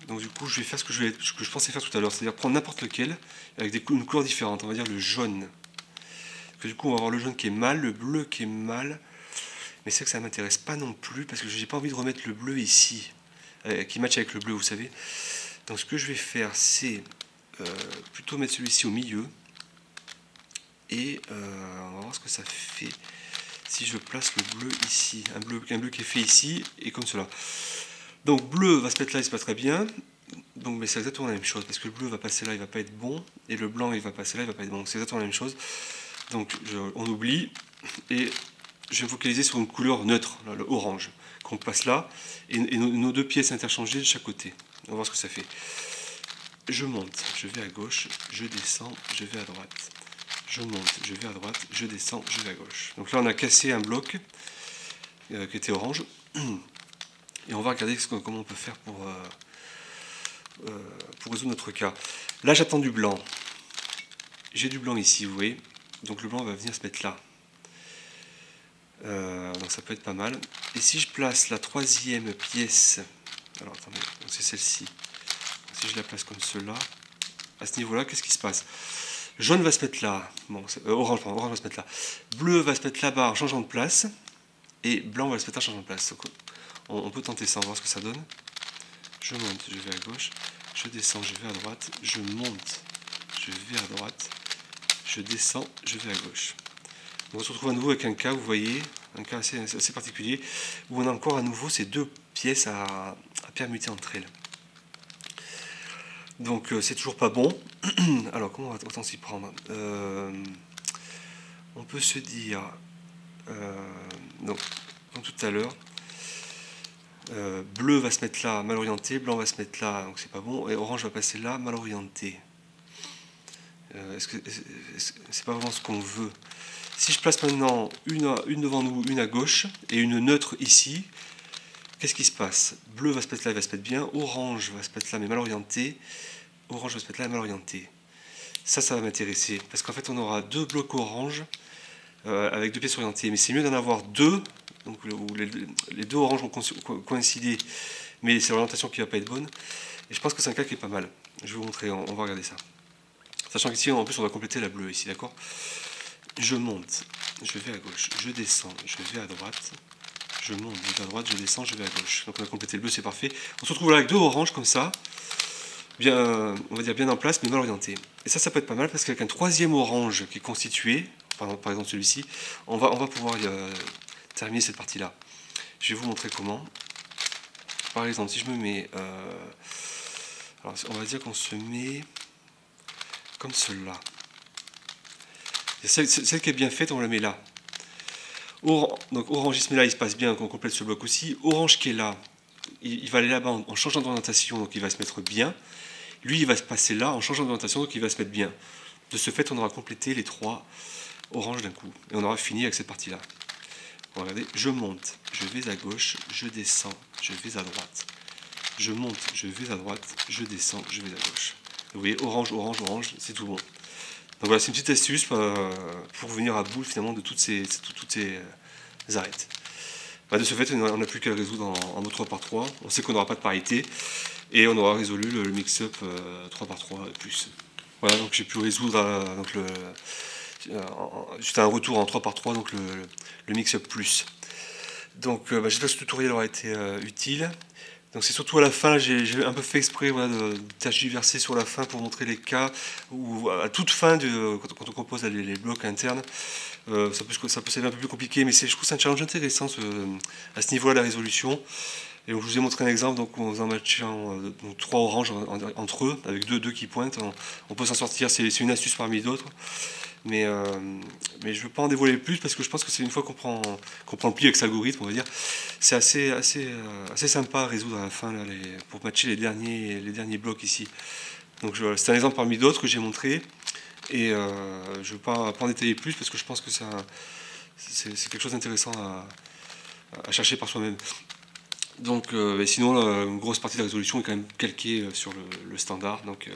Donc du coup, je vais faire ce que je pensais faire tout à l'heure, c'est-à-dire prendre n'importe lequel avec une couleur différente. On va dire le jaune. Que du coup, on va avoir le jaune qui est mal, le bleu qui est mal. Mais c'est que ça ne m'intéresse pas non plus parce que j'ai pas envie de remettre le bleu ici, qui matche avec le bleu, vous savez. Donc ce que je vais faire, c'est plutôt mettre celui-ci au milieu. Et on va voir ce que ça fait si je place le bleu ici. Un bleu qui est fait ici et comme cela. Donc bleu va se mettre là, il se passe très bien. Donc mais c'est exactement la même chose parce que le bleu va passer là, il va pas être bon. Et le blanc il va passer là, il va pas être bon. C'est exactement la même chose. Donc on oublie et je vais me focaliser sur une couleur neutre, là, le orange, qu'on passe là, et nos deux pièces interchangées de chaque côté. On va voir ce que ça fait. Je monte, je vais à gauche, je descends, je vais à droite. Je monte, je vais à droite, je descends, je vais à gauche. Donc là, on a cassé un bloc qui était orange. Et on va regarder comment on peut faire pour résoudre notre cas. Là, j'attends du blanc. J'ai du blanc ici, vous voyez. Donc le blanc va venir se mettre là. Donc ça peut être pas mal. Et si je place la troisième pièce, alors attendez, c'est celle-ci. Si je la place comme cela, à ce niveau-là, qu'est-ce qui se passe? Jaune va se mettre là, bon, orange va se mettre là. Bleu va se mettre là-bas en changeant de place. Et blanc va se mettre en changeant de place. Donc, on peut tenter ça, on va voir ce que ça donne. Je monte, je vais à gauche. Je descends, je vais à droite. Je monte, je vais à droite. Je descends, je vais à gauche. Donc on se retrouve à nouveau avec un cas, vous voyez, un cas assez particulier, où on a encore à nouveau ces deux pièces à permuter entre elles. Donc c'est toujours pas bon. Alors comment on va autant s'y prendre? On peut se dire, donc comme tout à l'heure, bleu va se mettre là, mal orienté, blanc va se mettre là, donc c'est pas bon, et orange va passer là, mal orienté. Est-ce que c'est pas vraiment ce qu'on veut? Si je place maintenant une devant nous, une à gauche, et une neutre ici, qu'est-ce qui se passe? Bleu va se mettre là, il va se mettre bien. Orange va se mettre là, mais mal orienté. Orange va se mettre là, mal orienté. Ça va m'intéresser. Parce qu'en fait, on aura deux blocs orange avec deux pièces orientées. Mais c'est mieux d'en avoir deux, donc, où les deux oranges vont coïncider, mais c'est l'orientation qui ne va pas être bonne. Et je pense que c'est un cas qui est pas mal. Je vais vous montrer, on va regarder ça. Sachant qu'ici, en plus, on va compléter la bleue ici, d'accord? Je monte, je vais à gauche, je descends, je vais à droite, je monte, je vais à droite, je descends, je vais à gauche. Donc on a complété le bleu, c'est parfait. On se retrouve là avec deux oranges comme ça, bien, on va dire bien en place, mais mal orienté. Et ça peut être pas mal parce qu'avec un troisième orange qui est constitué, par exemple celui-ci, on va pouvoir terminer cette partie-là. Je vais vous montrer comment. Par exemple, si je me mets... alors on va dire qu'on se met comme cela. Celle qui est bien faite, on la met là. Donc orange il se met là, il se passe bien, donc on complète ce bloc aussi. Orange qui est là, il va aller là-bas en changeant d'orientation, donc il va se mettre bien. Lui, il va se passer là en changeant d'orientation, donc il va se mettre bien. De ce fait, on aura complété les trois oranges d'un coup. Et on aura fini avec cette partie-là. Regardez, je monte, je vais à gauche, je descends, je vais à droite. Je monte, je vais à droite, je descends, je vais à gauche. Vous voyez, orange, orange, orange, c'est tout bon. Donc voilà, c'est une petite astuce pour venir à bout finalement de toutes ces arêtes. De ce fait, on n'a plus qu'à le résoudre en mode 3x3. On sait qu'on n'aura pas de parité et on aura résolu le mix-up 3x3 plus. Voilà, donc j'ai pu résoudre juste un retour en 3x3, donc le Mixup Plus. Donc j'espère que ce tutoriel aura été utile. Donc c'est surtout à la fin, j'ai un peu fait exprès, voilà, de tergiverser sur la fin pour montrer les cas où à toute fin, quand on compose les blocs internes, ça peut s'avérer un peu plus compliqué, mais je trouve que c'est un challenge intéressant à ce niveau-là, la résolution. Et donc, je vous ai montré un exemple, donc en matchant donc, 3 oranges entre eux, avec deux qui pointent, on peut s'en sortir, c'est une astuce parmi d'autres. Mais je ne veux pas en dévoiler plus parce que je pense que c'est une fois qu'on prend le pli avec cet algorithme, on va dire, c'est assez sympa à résoudre à la fin là, pour matcher les derniers blocs ici. Donc c'est un exemple parmi d'autres que j'ai montré et je ne veux pas en détailler plus parce que je pense que c'est quelque chose d'intéressant à chercher par soi-même. Donc sinon une grosse partie de la résolution est quand même calquée sur le standard, donc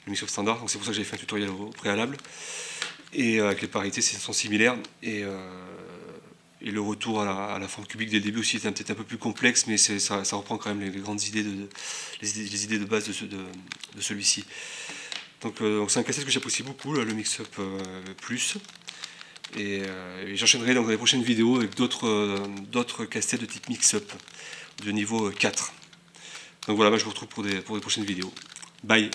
le Mixup standard, donc c'est pour ça que j'ai fait un tutoriel au préalable. Et avec les parités sont similaires et le retour à la forme cubique dès le début aussi était peut-être un peu plus complexe, mais ça reprend quand même les grandes idées les idées de base de celui-ci. Donc c'est un casse-tête que j'apprécie beaucoup, le Mixup Plus. Et j'enchaînerai dans les prochaines vidéos avec d'autres casse-têtes de type Mixup de niveau 4. Donc voilà, je vous retrouve pour des prochaines vidéos. Bye!